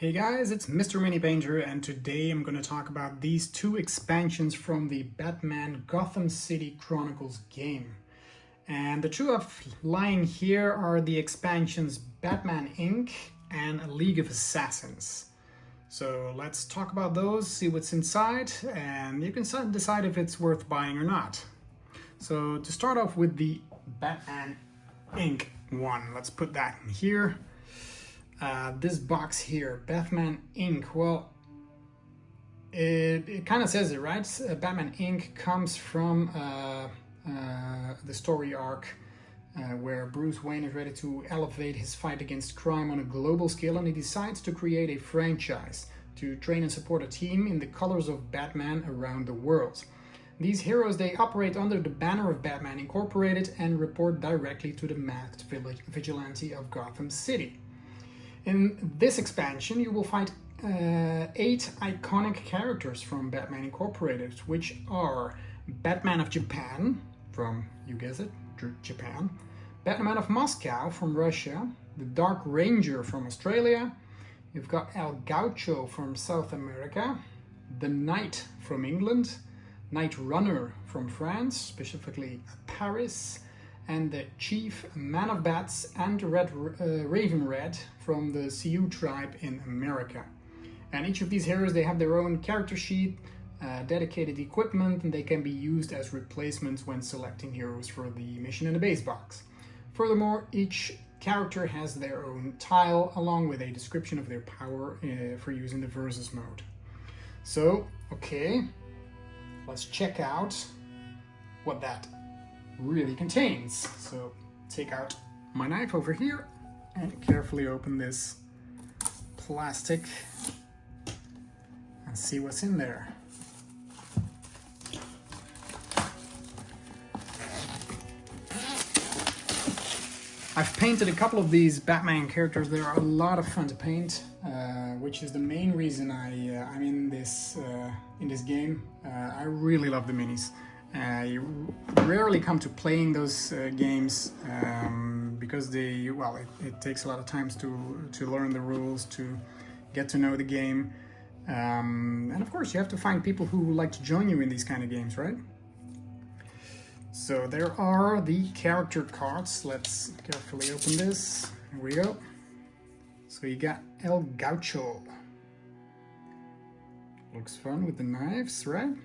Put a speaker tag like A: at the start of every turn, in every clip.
A: Hey guys, it's Mr. Mini Painter, and today I'm going to talk about these two expansions from the Batman Gotham City Chronicles game. And the two lying here are the expansions Batman Inc. and League of Assassins. So let's talk about those, see what's inside, and you can decide if it's worth buying or not. So to start off with the Batman Inc. one, let's put that in here. This box here, Batman Inc. Well, it kind of says it, right? Batman Inc. comes from the story arc where Bruce Wayne is ready to elevate his fight against crime on a global scale, and he decides to create a franchise to train and support a team in the colors of Batman around the world. These heroes, they operate under the banner of Batman Incorporated and report directly to the masked vigilante of Gotham City. In this expansion, you will find 8 iconic characters from Batman Incorporated, which are Batman of Japan, from, you guess it, Japan, Batman of Moscow from Russia, the Dark Ranger from Australia, you've got El Gaucho from South America, the Knight from England, Night Runner from France, specifically Paris, and the Chief Man of Bats and Raven Red from the Sioux tribe in America. And each of these heroes, they have their own character sheet, dedicated equipment, and they can be used as replacements when selecting heroes for the mission in the base box. Furthermore, each character has their own tile along with a description of their power for use in the versus mode. So, okay, let's check out what that really contains. So take out my knife over here and carefully open this plastic and see what's in there. I've painted a couple of these Batman characters. They are a lot of fun to paint, which is the main reason I'm in this game. I really love the minis. You rarely come to playing those games because it takes a lot of time to learn the rules, to get to know the game, and of course you have to find people who like to join you in these kind of games, right? So there are the character cards. Let's carefully open this. Here we go. So you got El Gaucho. Looks fun with the knives, right?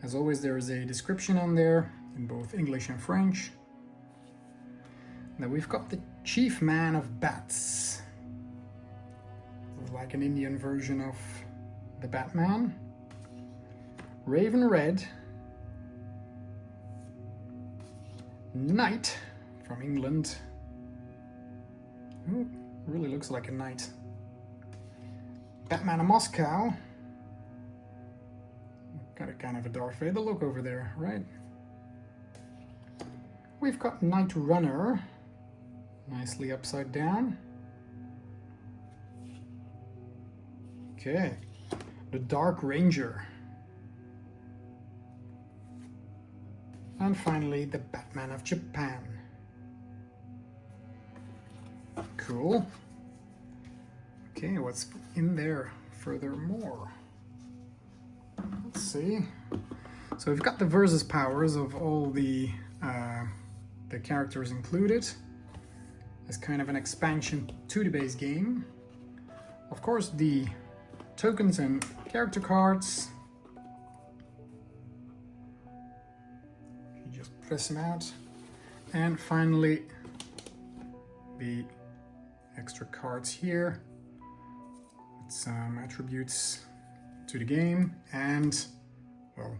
A: As always, there is a description on there in both English and French. Now we've got the Chief Man of Bats. This is like an Indian version of the Batman. Raven Red. Knight from England. Ooh, really looks like a knight. Batman of Moscow. Got a kind of a Darth Vader look over there, right? We've got Night Runner, nicely upside down. Okay, the Dark Ranger. And finally, the Batman of Japan. Cool. Okay, what's in there furthermore? Let's see. So we've got the versus powers of all the characters included as kind of an expansion to the base game. Of course, the tokens and character cards. You just press them out. And finally, the extra cards here with some attributes to the game. And, well,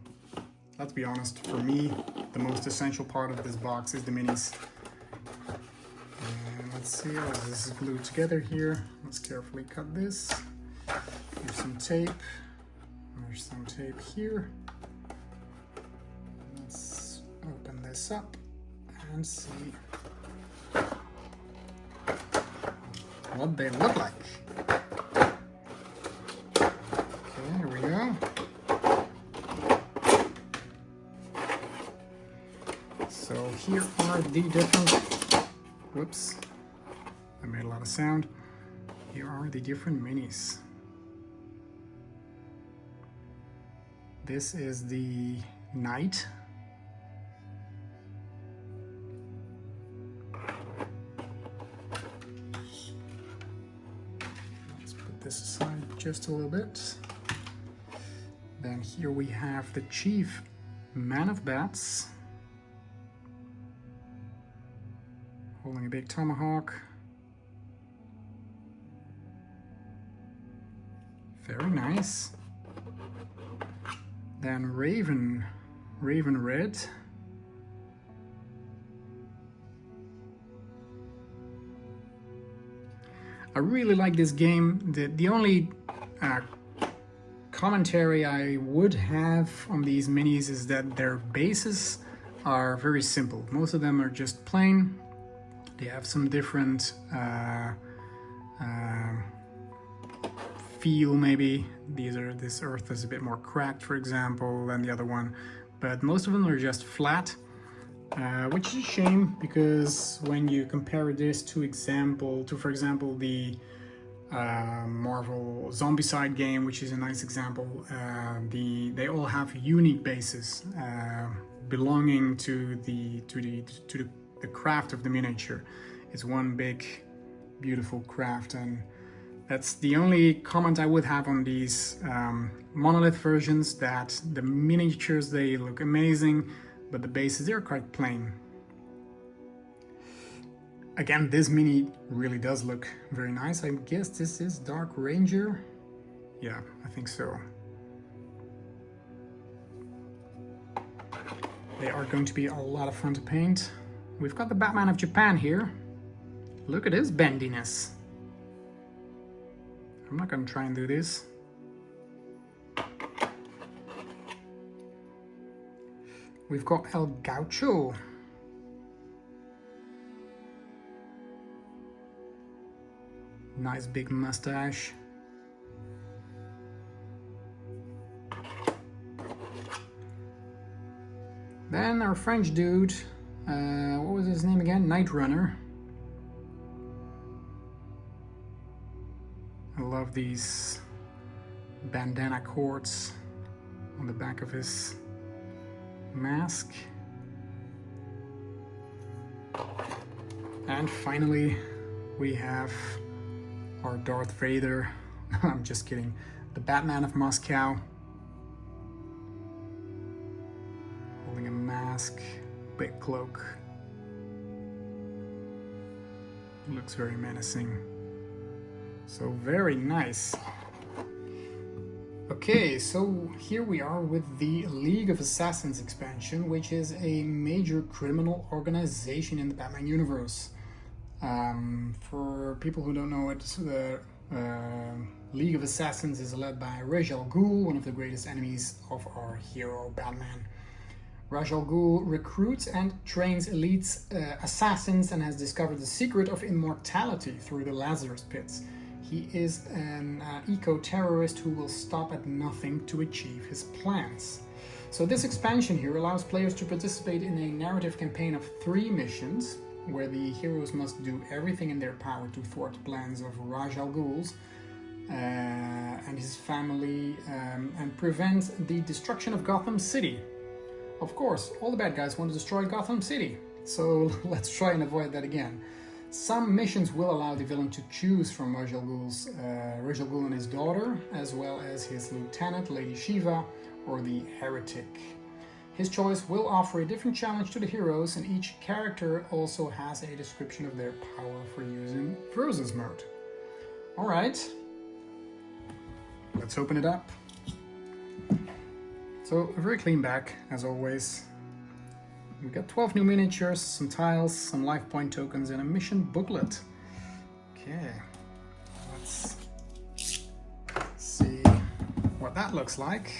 A: let's be honest, for me, the most essential part of this box is the minis. And let's see, this is glued together here. Let's carefully cut this. Here's some tape. There's some tape here. Let's open this up and see what they look like. Here we go. So here are the different, whoops, I made a lot of sound. Here are the different minis. This is the Knight. Let's put this aside just a little bit. Then here we have the Chief Man of Bats, holding a big tomahawk. Very nice. Then Raven Red. I really like this game. The only commentary I would have on these minis is that their bases are very simple. Most of them are just plain. They have some different feel maybe. This earth is a bit more cracked, for example, than the other one, but most of them are just flat, which is a shame, because when you compare this to for example, the Marvel Zombicide game, which is a nice example, they all have unique bases belonging to the craft of the miniature. It's one big, beautiful craft, and that's the only comment I would have on these monolith versions, that the miniatures, they look amazing, but the bases, they're quite plain. Again, this mini really does look very nice. I guess this is Dark Ranger. Yeah, I think so. They are going to be a lot of fun to paint. We've got the Batman of Japan here. Look at his bendiness. I'm not gonna try and do this. We've got El Gaucho. Nice big mustache. Then our French dude, what was his name again? Night Runner. I love these bandana cords on the back of his mask. And finally, we have our Darth Vader. I'm just kidding. The Batman of Moscow. Holding a mask, big cloak. Looks very menacing. So very nice. Okay, so here we are with the League of Assassins expansion, which is a major criminal organization in the Batman universe. For people who don't know it, the League of Assassins is led by Ra's al Ghul, one of the greatest enemies of our hero Batman. Ra's al Ghul recruits and trains elite assassins and has discovered the secret of immortality through the Lazarus Pits. He is an eco-terrorist who will stop at nothing to achieve his plans. So this expansion here allows players to participate in a narrative campaign of 3 missions, where the heroes must do everything in their power to thwart the plans of Ra's al Ghul's and his family and prevent the destruction of Gotham City. Of course, all the bad guys want to destroy Gotham City, so let's try and avoid that again. Some missions will allow the villain to choose from Ra's al Ghul and his daughter, as well as his lieutenant, Lady Shiva, or the Heretic. His choice will offer a different challenge to the heroes, and each character also has a description of their power for using Versus mode. Alright, let's open it up. So, a very clean back, as always. We've got 12 new miniatures, some tiles, some life point tokens, and a mission booklet. Okay, let's see what that looks like.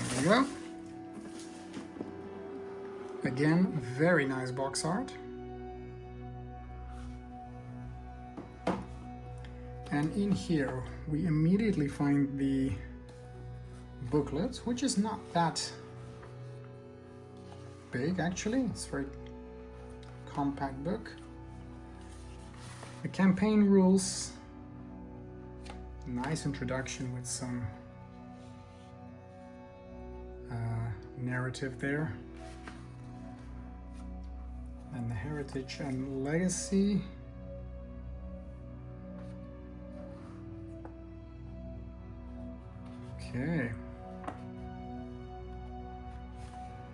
A: There we go. Again, very nice box art. And in here, we immediately find the booklet, which is not that big actually. It's very compact book. The campaign rules. Nice introduction with some narrative there. And the heritage and legacy. Okay.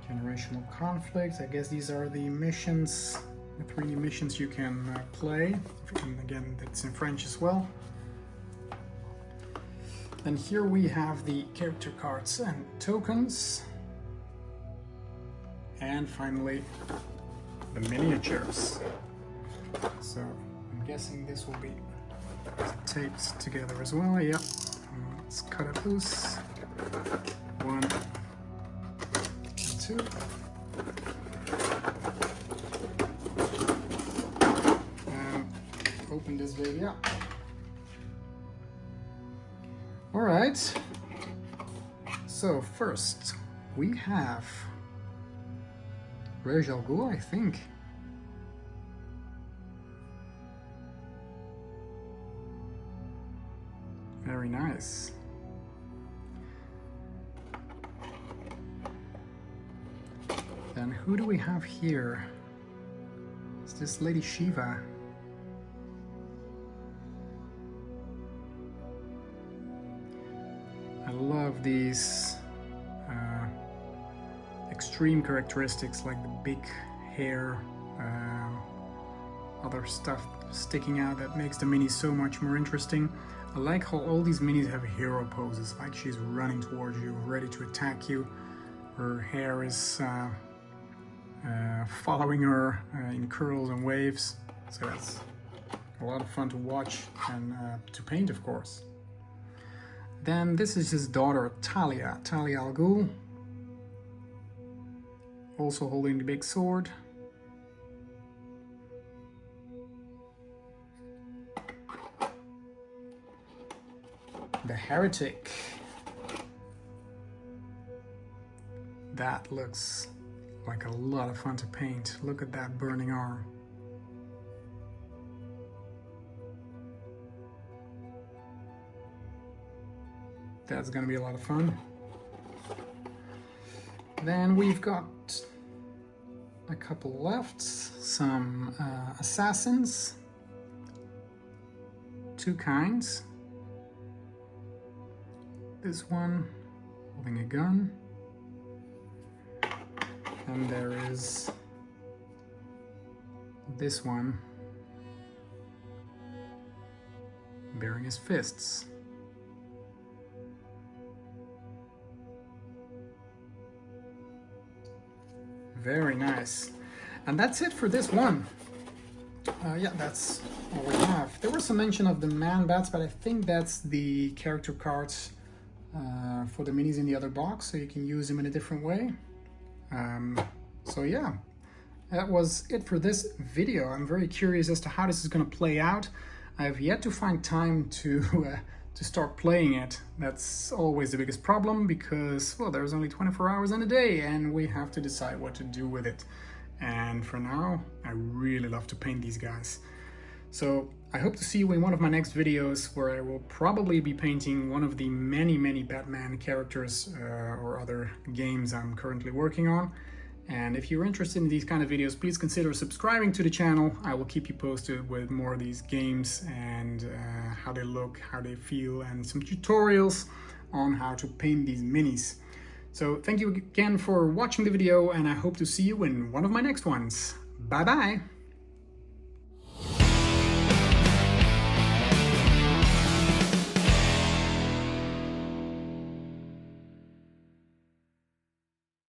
A: Generational conflicts. I guess these are the missions, the 3 missions you can play. And again, that's in French as well. And here we have the character cards and tokens. And finally, the miniatures. So I'm guessing this will be taped together as well. Yep. Let's cut it loose. 1 and 2. And open this baby up. All right. So first we have Ra's al Ghul, I think. Very nice. Then who do we have here? It's this Lady Shiva. I love these extreme characteristics like the big hair, other stuff sticking out that makes the minis so much more interesting. I like how all these minis have hero poses, like she's running towards you, ready to attack you. Her hair is following her in curls and waves, so that's a lot of fun to watch and to paint, of course. Then this is his daughter Talia al Ghul, also holding the big sword. The Heretic. That looks like a lot of fun to paint. Look at that burning arm. That's gonna be a lot of fun. Then we've got a couple left, some assassins, 2 kinds. This one holding a gun, and there is this one bearing his fists. Very nice. And that's it for this one. Yeah, that's all we have. There was some mention of the man-bats, but I think that's the character cards for the minis in the other box, so you can use them in a different way. So yeah, that was it for this video. I'm very curious as to how this is going to play out. I have yet to find time to start playing it. That's always the biggest problem because, well, there's only 24 hours in a day and we have to decide what to do with it. And for now, I really love to paint these guys. So I hope to see you in one of my next videos where I will probably be painting one of the many Batman characters or other games I'm currently working on. And if you're interested in these kind of videos, please consider subscribing to the channel. I will keep you posted with more of these games and how they look, how they feel, and some tutorials on how to paint these minis. So thank you again for watching the video, and I hope to see you in one of my next ones. Bye bye!